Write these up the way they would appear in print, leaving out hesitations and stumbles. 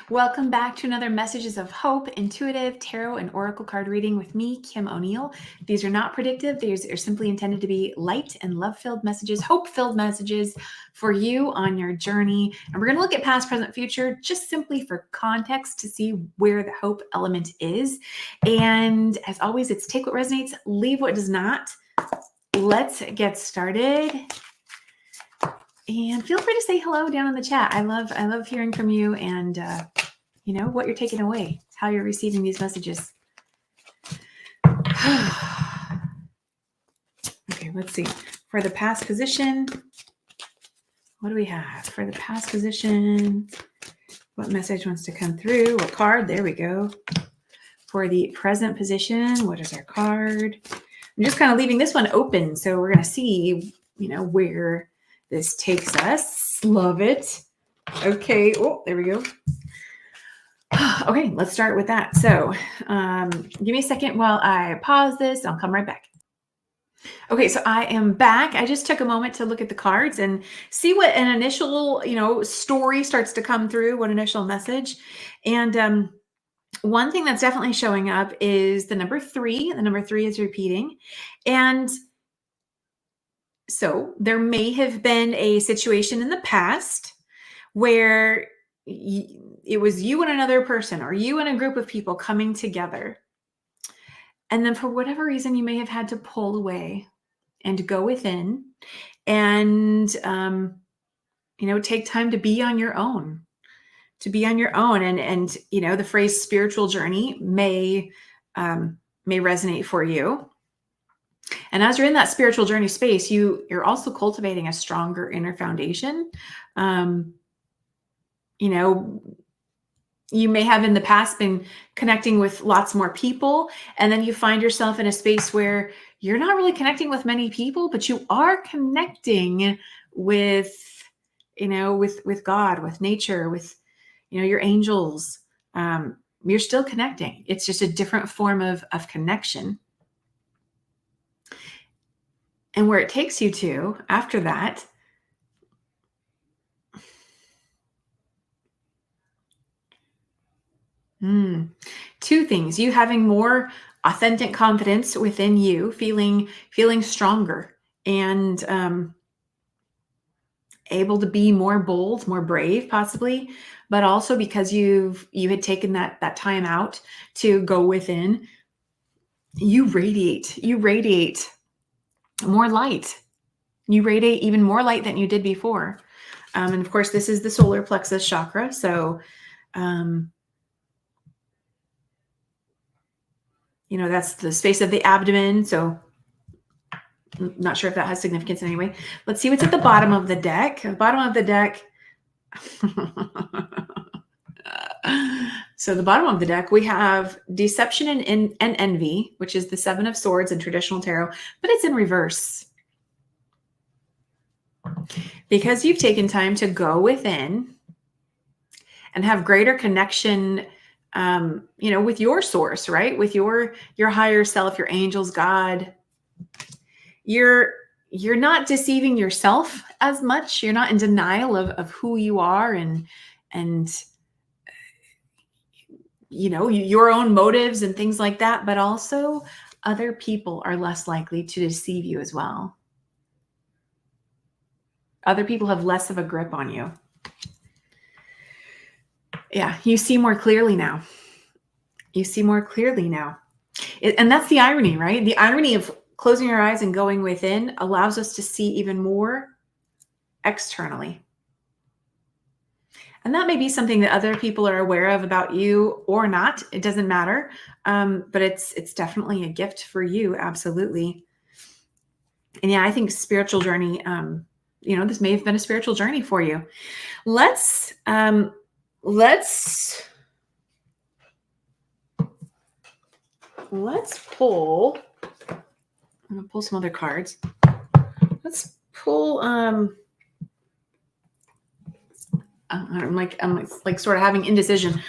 Welcome back to another Messages of Hope, Intuitive Tarot and Oracle card reading with me, Kim O'Neill. These are not predictive. These are simply intended to be light and love-filled messages, hope-filled messages for you on your journey. And we're going to look at past, present, future, just simply for context to see where the hope element is. And as always, it's take what resonates, leave what does not. Let's get started. And feel free to say hello down in the chat. I love hearing from you and, what you're taking away, how you're receiving these messages. Okay, let's see. For the past position, what do we have? For the past position, what message wants to come through? What card? There we go. For the present position, what is our card? I'm just kind of leaving this one open. So we're going to see, where this takes us. Love it. Okay. Oh, there we go. Okay, let's start with that. So give me a second while I pause this. I'll come right back. Okay, so I am back. I just took a moment to look at the cards and see what an initial, story starts to come through, what initial message. And one thing that's definitely showing up is the number 3. The number 3 is repeating. And so there may have been a situation in the past where it was you and another person or you and a group of people coming together. And then for whatever reason, you may have had to pull away and go within and, take time to be on your own, And the phrase spiritual journey may resonate for you. And as you're in that spiritual journey space, you're also cultivating a stronger inner foundation. You may have in the past been connecting with lots more people, and then you find yourself in a space where you're not really connecting with many people, but you are connecting with God, with nature, with, your angels. You're still connecting. It's just a different form of connection. And where it takes you to after that, two things: you having more authentic confidence within you, feeling stronger and able to be more bold, more brave, possibly, but also because you had taken that time out to go within, you radiate more light. You radiate even more light than you did before. And of course, this is the solar plexus chakra. So, that's the space of the abdomen. So I'm not sure if that has significance in any way. Let's see what's at the bottom of the deck. At the bottom of the deck. So the bottom of the deck, we have deception and envy, which is the 7 of Swords in traditional tarot, but it's in reverse. Because you've taken time to go within and have greater connection, with your source, right? With your higher self, your angels, God. You're not deceiving yourself as much. You're not in denial of who you are and your own motives and things like that, but also other people are less likely to deceive you as well. Other people have less of a grip on you. Yeah, you see more clearly now. And that's the irony, right? The irony of closing our eyes and going within allows us to see even more externally. And that may be something that other people are aware of about you or not. It doesn't matter. But it's definitely a gift for you. Absolutely. And yeah, I think spiritual journey, this may have been a spiritual journey for you. Let's pull. I'm going to pull some other cards. Let's pull, I'm sort of having indecision.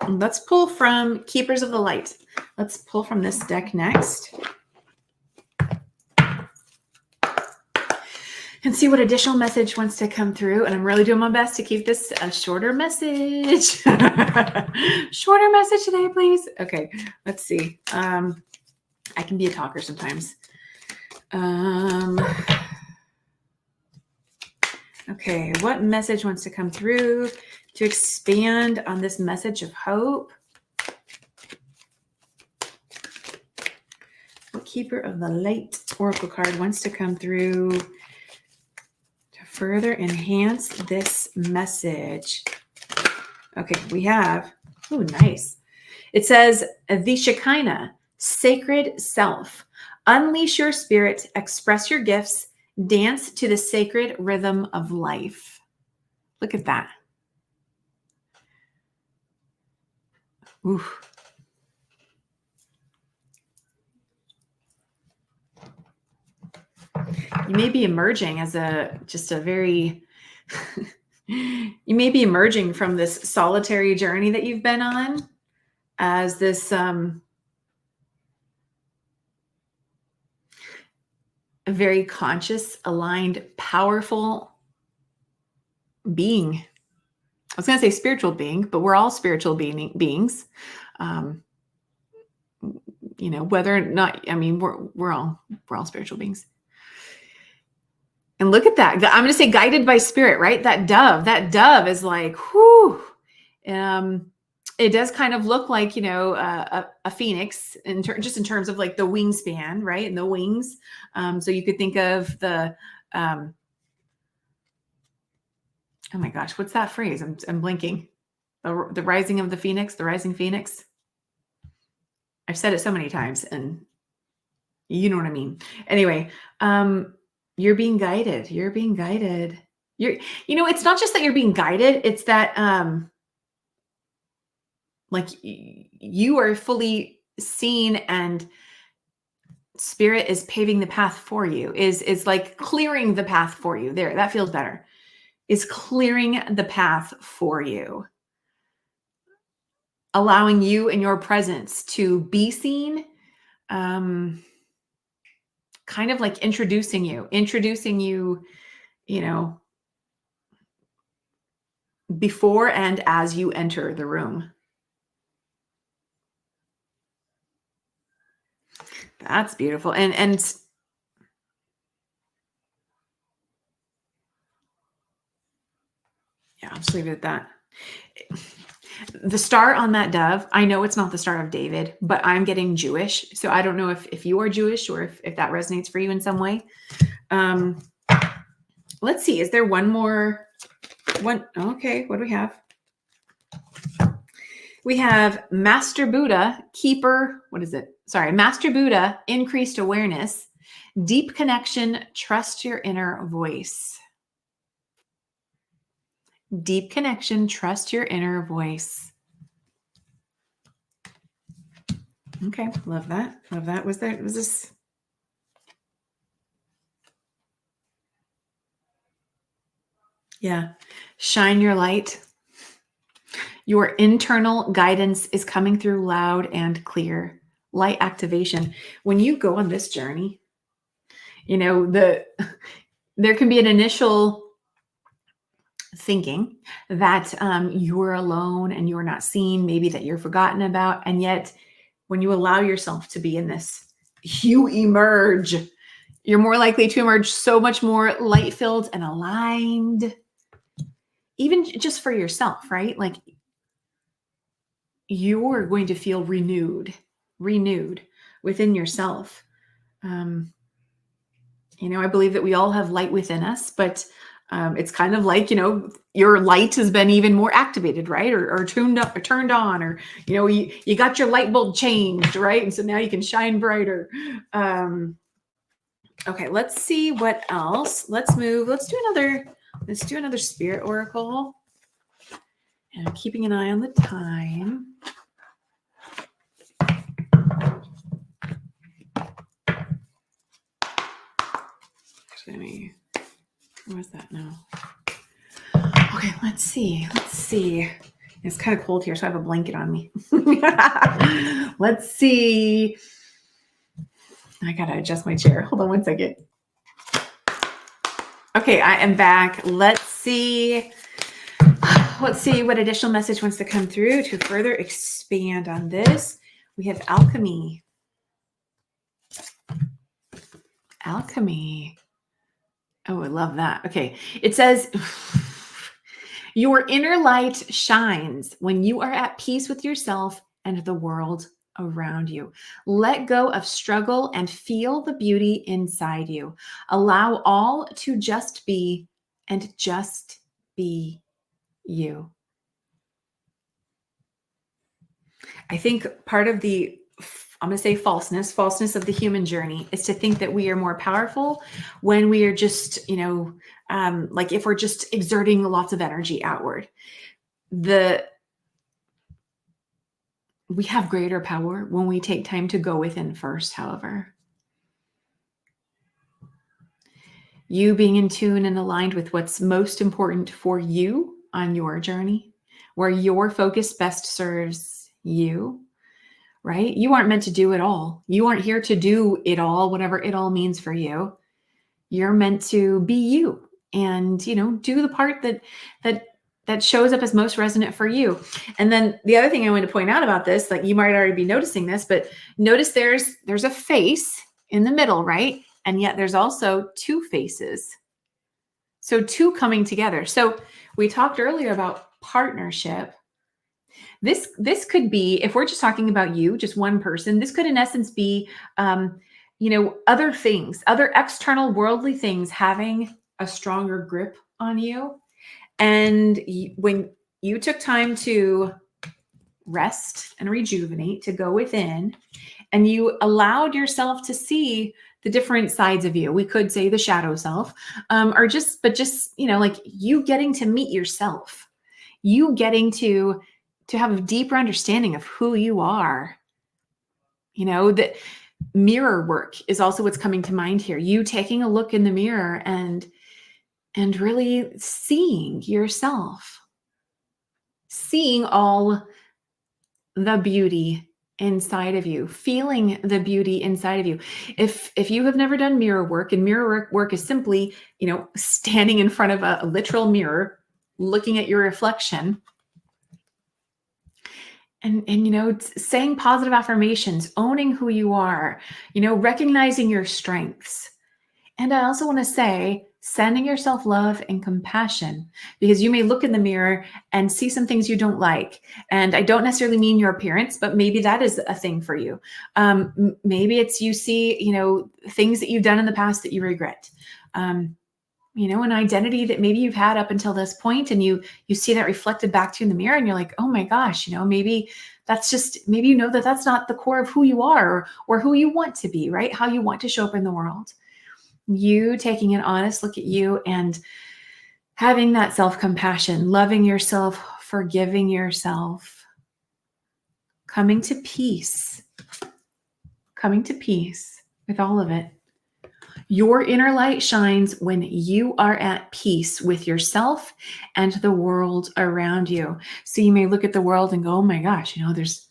Let's pull from Keepers of the Light. Let's pull from this deck next. and see what additional message wants to come through. And I'm really doing my best to keep this a shorter message. Shorter message today, please. Okay, let's see. I can be a talker sometimes. Okay, what message wants to come through to expand on this message of hope? What Keeper of the Light Oracle card wants to come through to further enhance this message? Okay, we have, oh, nice. It says, the Shekinah, sacred self. Unleash your spirit, express your gifts, dance to the sacred rhythm of life. Look at that. Ooh. You may be emerging as you may be emerging from this solitary journey that you've been on as this a very conscious, aligned, powerful being. I was going to say spiritual being, but we're all spiritual beings. Whether or not, I mean, we're all spiritual beings. And look at that. I'm going to say guided by spirit, right? That dove is like, whoo. It does kind of look like, a phoenix just in terms of like the wingspan, right? And the wings. So you could think of the, oh my gosh, what's that phrase? I'm blinking. The rising of the phoenix, the rising phoenix. I've said it so many times and you know what I mean. Anyway, you're being guided. You're being guided. It's not just that you're being guided. It's that, like you are fully seen and spirit is paving the path for you, is like clearing the path for you. There, that feels better. Is clearing the path for you. Allowing you and your presence to be seen, kind of like introducing you, before and as you enter the room. That's beautiful. And yeah, I'll just leave it at that. The star on that dove, I know it's not the Star of David, but I'm getting Jewish. So I don't know if you are Jewish or if that resonates for you in some way. Let's see. Is there one more? Okay, what do we have? We have Master Buddha, Keeper. What is it? Sorry, Master Buddha, increased awareness, deep connection, trust your inner voice. Deep connection, trust your inner voice. Okay, love that. Love that. Was this? Yeah. Shine your light. Your internal guidance is coming through loud and clear. Light activation. When you go on this journey, there can be an initial thinking that you're alone and you're not seen, maybe that you're forgotten about. And yet when you allow yourself to be in this, you emerge. You're more likely to emerge so much more light-filled and aligned, even just for yourself, right? Like you're going to feel renewed within yourself. I believe that we all have light within us, but it's kind of like, your light has been even more activated, right? Or tuned up or turned on, or, you got your light bulb changed, right? And so now you can shine brighter. Okay, let's see what else. Let's move. Let's do another spirit oracle. And I'm keeping an eye on the time. Actually, what was that now? Okay, let's see. It's kind of cold here, so I have a blanket on me. Let's see. I gotta adjust my chair. Hold on one second. Okay, I am back. Let's see what additional message wants to come through to further expand on this. We have alchemy. Alchemy. Oh, I love that. Okay. It says, your inner light shines when you are at peace with yourself and the world around you. Let go of struggle and feel the beauty inside you. Allow all to just be and just be you. I think part of the, I'm going to say falseness of the human journey is to think that we are more powerful when we are just, like if we're just exerting lots of energy outward. We have greater power when we take time to go within first, however. You being in tune and aligned with what's most important for you on your journey, where your focus best serves you, right? You aren't meant to do it all. You aren't here to do it all, whatever it all means for you. You're meant to be you and, do the part that shows up as most resonant for you. And then the other thing I want to point out about this, like you might already be noticing this, but notice there's a face in the middle, right? And yet there's also two faces. So two coming together. So we talked earlier about partnership. This could be, if we're just talking about you, just one person, this could in essence be, other things, other external worldly things having a stronger grip on you. And when you took time to rest and rejuvenate, to go within, and you allowed yourself to see the different sides of you, we could say the shadow self, or just, like you getting to meet yourself, you getting to have a deeper understanding of who you are. That mirror work is also what's coming to mind here. You taking a look in the mirror and really seeing yourself, seeing all the beauty inside of you, feeling the beauty inside of you. If you have never done mirror work, and mirror work is simply, standing in front of a literal mirror, looking at your reflection, and saying positive affirmations, owning who you are, recognizing your strengths. And I also want to say, sending yourself love and compassion, because you may look in the mirror and see some things you don't like. And I don't necessarily mean your appearance, but maybe that is a thing for you. Maybe it's you see, things that you've done in the past that you regret. An identity that maybe you've had up until this point, and you see that reflected back to you in the mirror, and you're like, oh my gosh, maybe that's just, maybe that's not the core of who you are or who you want to be, right? How you want to show up in the world. You taking an honest look at you and having that self-compassion, loving yourself, forgiving yourself, coming to peace with all of it. Your inner light shines when you are at peace with yourself and the world around you. So you may look at the world and go, oh my gosh, there's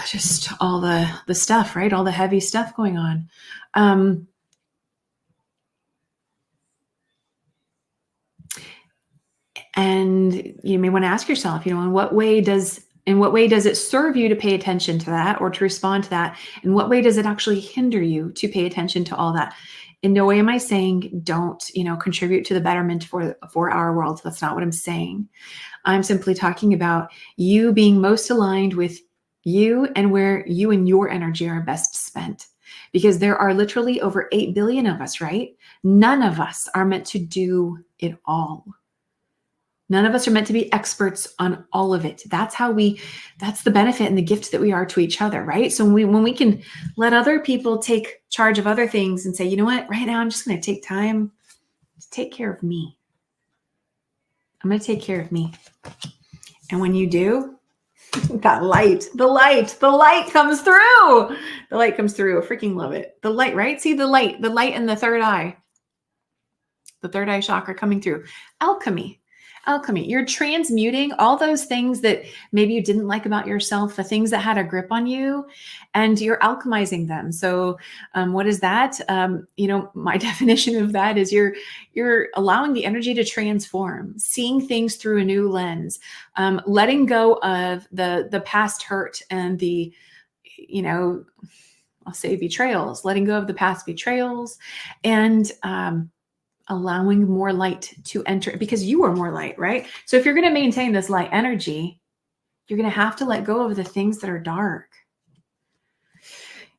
just all the stuff, right? All the heavy stuff going on. And you may want to ask yourself, in what way does it serve you to pay attention to that or to respond to that? In what way does it actually hinder you to pay attention to all that? In no way am I saying don't, contribute to the betterment for our world. That's not what I'm saying. I'm simply talking about you being most aligned with you and where you and your energy are best spent. Because there are literally over 8 billion of us, right? None of us are meant to do it all. None of us are meant to be experts on all of it. That's the benefit and the gift that we are to each other, right? So when we can let other people take charge of other things and say, you know what, right now I'm just going to take time to take care of me. I'm going to take care of me. And when you do, that the light comes through. The light comes through. I freaking love it. The light, right? See the light in the third eye chakra coming through. Alchemy. Alchemy. You're transmuting all those things that maybe you didn't like about yourself, the things that had a grip on you, and you're alchemizing them. So, what is that? My definition of that is you're allowing the energy to transform, seeing things through a new lens, letting go of the past hurt and the, I'll say betrayals, letting go of the past betrayals, and allowing more light to enter, because you are more light, right? So if you're going to maintain this light energy, you're going to have to let go of the things that are dark.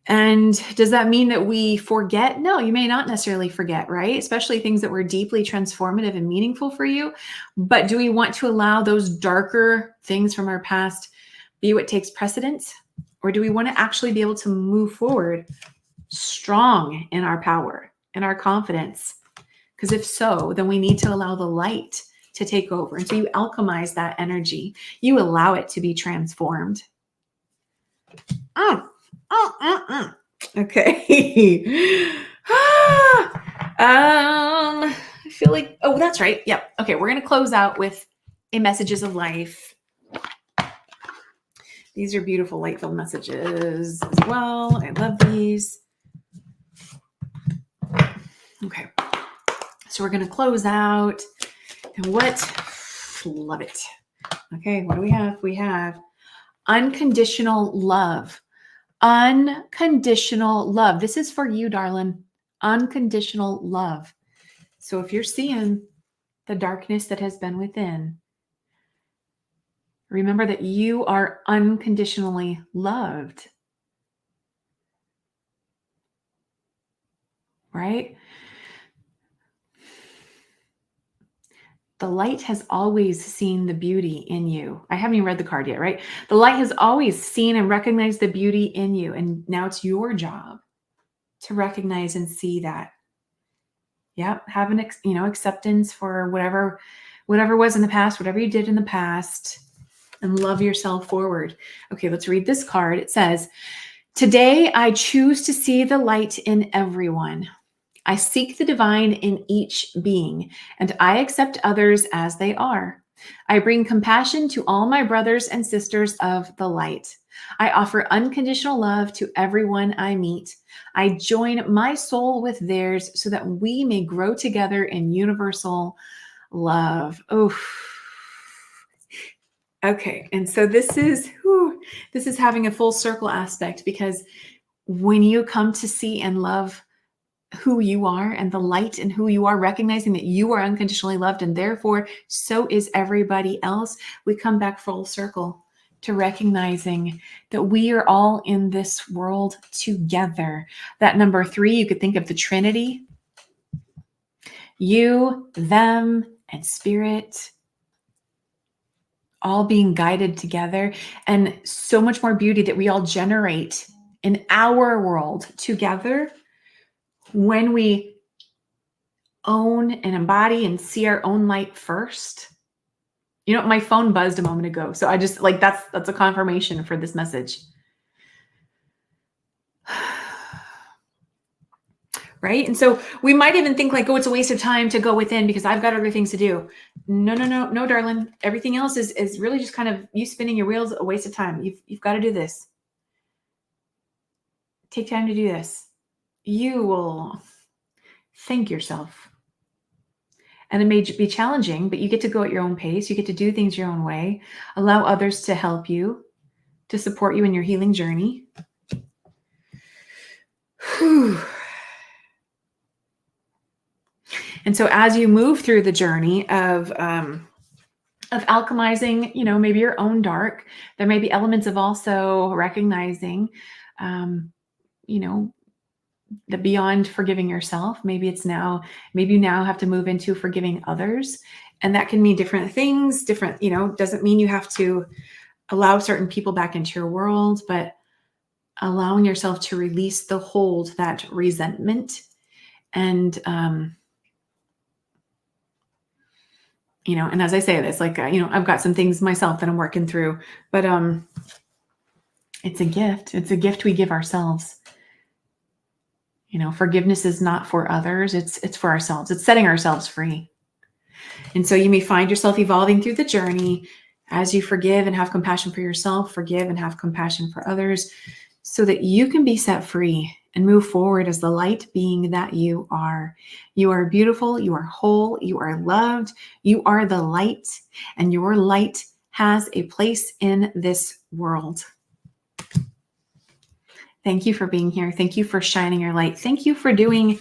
And does that mean that we forget? No, you may not necessarily forget, right? Especially things that were deeply transformative and meaningful for you. But do we want to allow those darker things from our past be what takes precedence? Or do we want to actually be able to move forward strong in our power and our confidence? Because if so, then we need to allow the light to take over. And so you alchemize that energy. You allow it to be transformed. Okay. I feel like, oh, that's right. Yep. Okay. We're going to close out with a messages of life. These are beautiful light-filled messages as well. I love these. Okay. So we're going to close out. And love it. Okay. What do we have? We have unconditional love. Unconditional love. This is for you, darling. Unconditional love. So if you're seeing the darkness that has been within, remember that you are unconditionally loved. Right? The light has always seen the beauty in you. I haven't even read the card yet, right? The light has always seen and recognized the beauty in you. And now it's your job to recognize and see that. Yeah. Have an, acceptance for whatever was in the past, whatever you did in the past, and love yourself forward. Okay. Let's read this card. It says, today I choose to see the light in everyone. I seek the divine in each being, and I accept others as they are. I bring compassion to all my brothers and sisters of the light. I offer unconditional love to everyone I meet. I join my soul with theirs so that we may grow together in universal love. Oh, okay. And so this is having a full circle aspect, because when you come to see and love who you are and the light and who you are, recognizing that you are unconditionally loved and therefore so is everybody else, we come back full circle to recognizing that we are all in this world together. That number 3, you could think of the Trinity, you, them, and spirit, all being guided together, and so much more beauty that we all generate in our world together when we own and embody and see our own light first. My phone buzzed a moment ago. So I just that's a confirmation for this message. Right? And so we might even think like, oh, it's a waste of time to go within because I've got other things to do. No, darling. Everything else is really just kind of you spinning your wheels, a waste of time. You've got to do this. Take time to do this. You will thank yourself. And it may be challenging, but you get to go at your own pace. You get to do things your own way. Allow others to help you, to support you in your healing journey. Whew. And so as you move through the journey of alchemizing, maybe your own dark, there may be elements of also recognizing, the beyond forgiving yourself. Maybe you now have to move into forgiving others. And that can mean different things, doesn't mean you have to allow certain people back into your world, but allowing yourself to release the hold, that resentment. And, and as I say this, I've got some things myself that I'm working through, but it's a gift. It's a gift we give ourselves. Forgiveness is not for others. It's for ourselves. It's setting ourselves free. And so you may find yourself evolving through the journey as you forgive and have compassion for yourself, forgive and have compassion for others, so that you can be set free and move forward as the light being that you are. You are beautiful, you are whole, you are loved, you are the light, and your light has a place in this world. Thank you for being here. Thank you for shining your light. Thank you for doing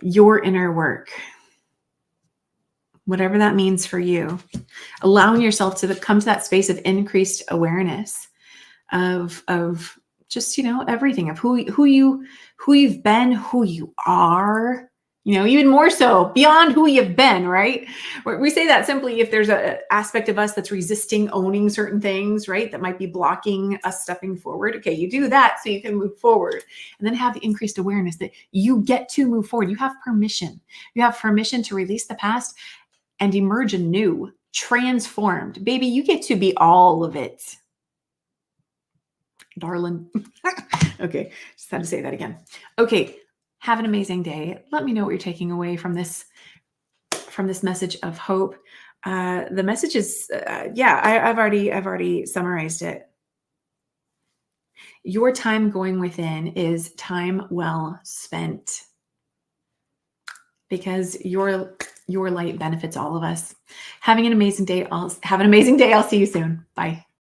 your inner work, whatever that means for you. Allowing yourself to come to that space of increased awareness of just, everything, of who you've been, who you are, even more so beyond who you've been, right? We say that simply if there's an aspect of us that's resisting owning certain things, right? That might be blocking us stepping forward. Okay, you do that so you can move forward, and then have the increased awareness that you get to move forward. You have permission. You have permission to release the past and emerge anew, transformed. Baby, you get to be all of it. Darling. Okay, just had to say that again. Okay, have an amazing day. Let me know what you're taking away from this message of hope. The message is, I've already summarized it. Your time going within is time well spent, because your light benefits all of us. Have an amazing day. I'll see you soon. Bye.